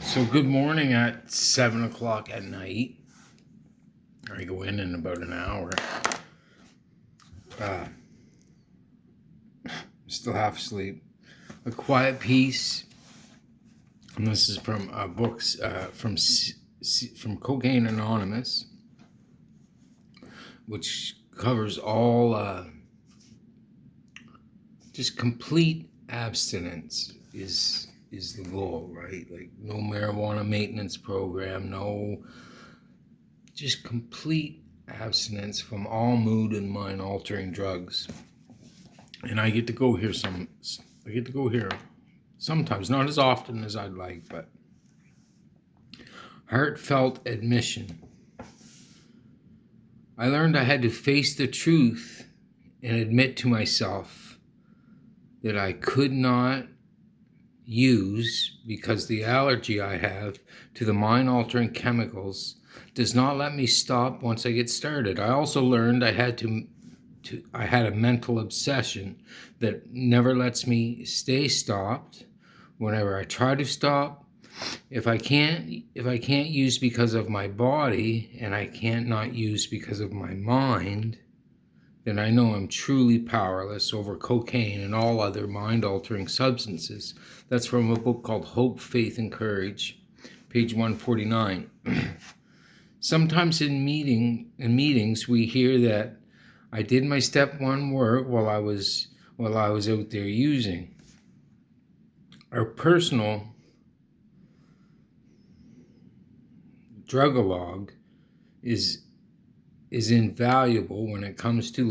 So good morning at 7 o'clock at night. I go in about an hour. Uh, Still half asleep. A quiet piece. And this is from books from Cocaine Anonymous, which covers all just complete abstinence is the goal, right? Like no marijuana maintenance program, no, just complete abstinence from all mood and mind altering drugs. And I get to go here sometimes, not as often as I'd like, but heartfelt admission. I learned I had to face the truth and admit to myself that I could not use because the allergy I have to the mind-altering chemicals does not let me stop once I get started. I also learned I had a mental obsession that never lets me stay stopped. Whenever I try to stop, if I can't use because of my body and I can't not use because of my mind, then I know I'm truly powerless over cocaine and all other mind-altering substances. That's from a book called Hope, Faith, and Courage, page 149. Sometimes in meetings we hear that I did my step one work while I was out there using. Our personal drug-a-log is invaluable when it comes to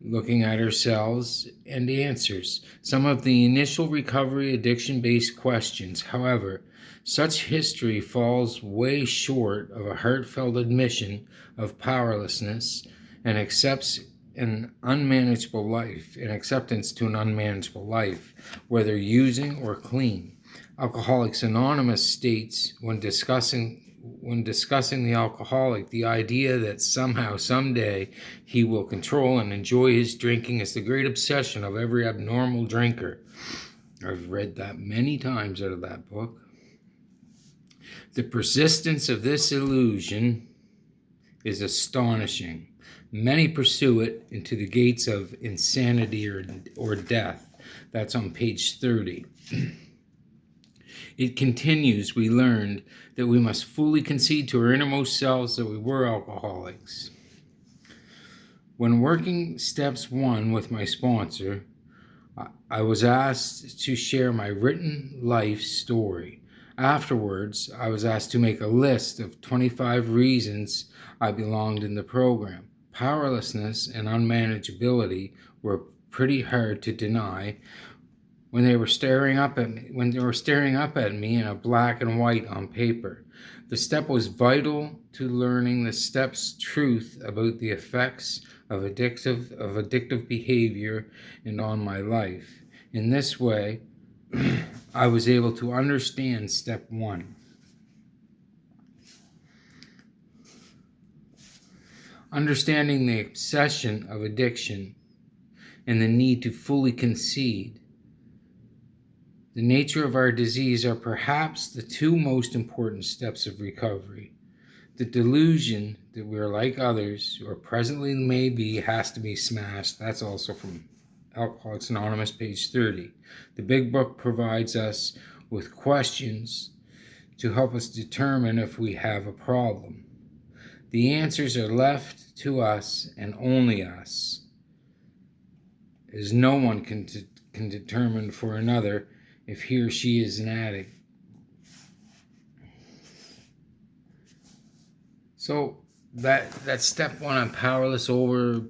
looking at ourselves and answers some of the initial recovery addiction-based questions. However, such history falls way short of a heartfelt admission of powerlessness and acceptance to an unmanageable life, whether using or clean. Alcoholics Anonymous states when discussing the alcoholic, the idea that somehow, someday, he will control and enjoy his drinking is the great obsession of every abnormal drinker. I've read that many times out of that book. The persistence of this illusion is astonishing. Many pursue it into the gates of insanity or death. That's on page 30. It continues, we learned that we must fully concede to our innermost selves that we were alcoholics. When working steps 1 with my sponsor, I was asked to share my written life story. Afterwards, I was asked to make a list of 25 reasons I belonged in the program. Powerlessness and unmanageability were pretty hard to deny when they were staring up at me in a black and white on paper. The step was vital to learning the step's truth about the effects of addictive behavior and on my life. In this way, I was able to understand step 1. Understanding the obsession of addiction and the need to fully concede. The nature of our disease are perhaps the 2 most important steps of recovery. The delusion that we are like others, or presently may be, has to be smashed. That's also from Alcoholics Anonymous, page 30. The Big Book provides us with questions to help us determine if we have a problem. The answers are left to us and only us, as no one can determine for another if he or she is an addict. So that step 1 I'm powerless over,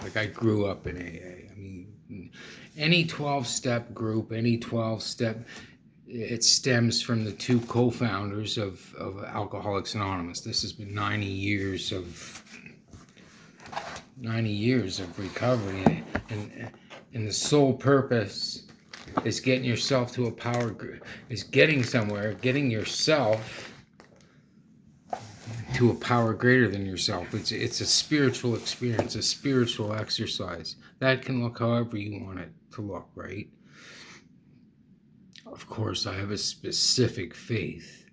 like I grew up in AA. I mean, any 12-step group, any 12-step, it stems from the 2 co-founders of Alcoholics Anonymous. This has been 90 years of recovery, and the sole purpose is getting yourself to getting yourself to a power greater than yourself. It's a spiritual experience, a spiritual exercise. That can look however you want it to look, right? Of course, I have a specific faith,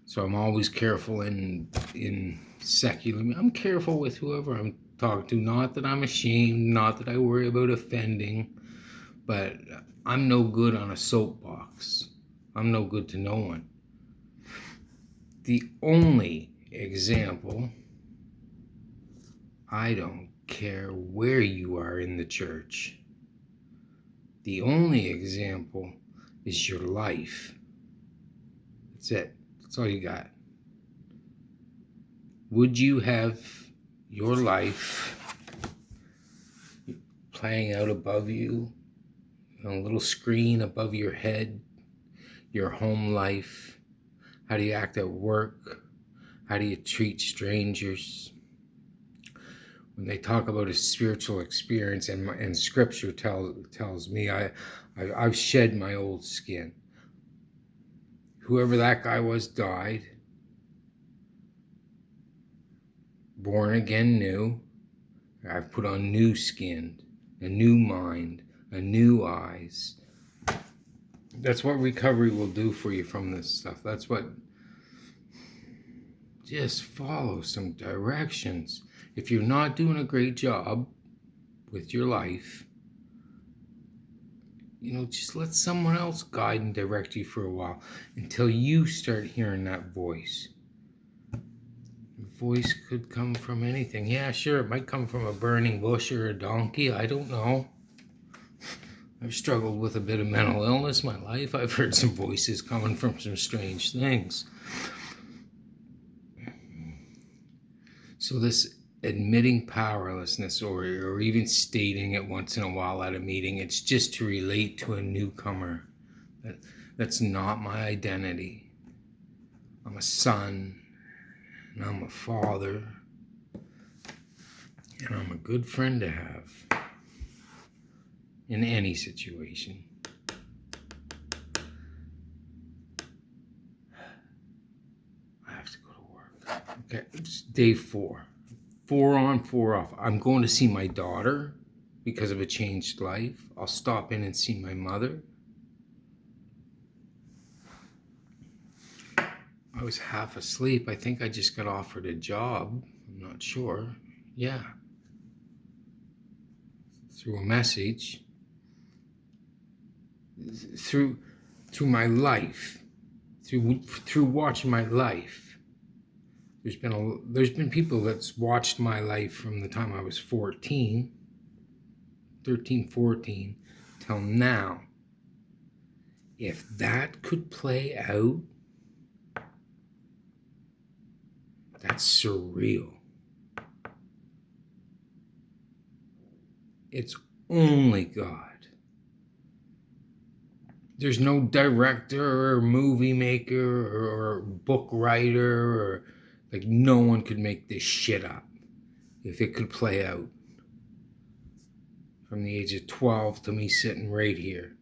so I'm always careful in secular. I'm careful with whoever I'm talking to. Not that I'm ashamed, not that I worry about offending, but I'm no good on a soapbox. I'm no good to no one. The only example, I don't care where you are in the church. The only example is your life. That's it. That's all you got. Would you have your life playing out above you on a little screen above your head? Your home life? How do you act at work? How do you treat strangers? When they talk about a spiritual experience, and Scripture tells me I've shed my old skin. Whoever that guy was died. Born again new. I've put on new skin, a new mind, a new eyes. That's what recovery will do for you from this stuff. That's what... Just follow some directions. If you're not doing a great job with your life, just let someone else guide and direct you for a while until you start hearing that voice. The voice could come from anything. Yeah, sure, it might come from a burning bush or a donkey. I don't know. I've struggled with a bit of mental illness my life. I've heard some voices coming from some strange things. So this admitting powerlessness or even stating it once in a while at a meeting, it's just to relate to a newcomer. That's not my identity. I'm a son, and I'm a father, and I'm a good friend to have in any situation. I have to go to work. Okay, it's day 4. 4 on, 4 off. I'm going to see my daughter because of a changed life. I'll stop in and see my mother. I was half asleep. I think I just got offered a job. I'm not sure. Yeah. Through a message. Through my life. Through watching my life. There's been people that's watched my life from the time I was 13, 14, till now. If that could play out, that's surreal. It's only God. There's no director or movie maker or book writer or no one could make this shit up if it could play out. From the age of 12 to me sitting right here.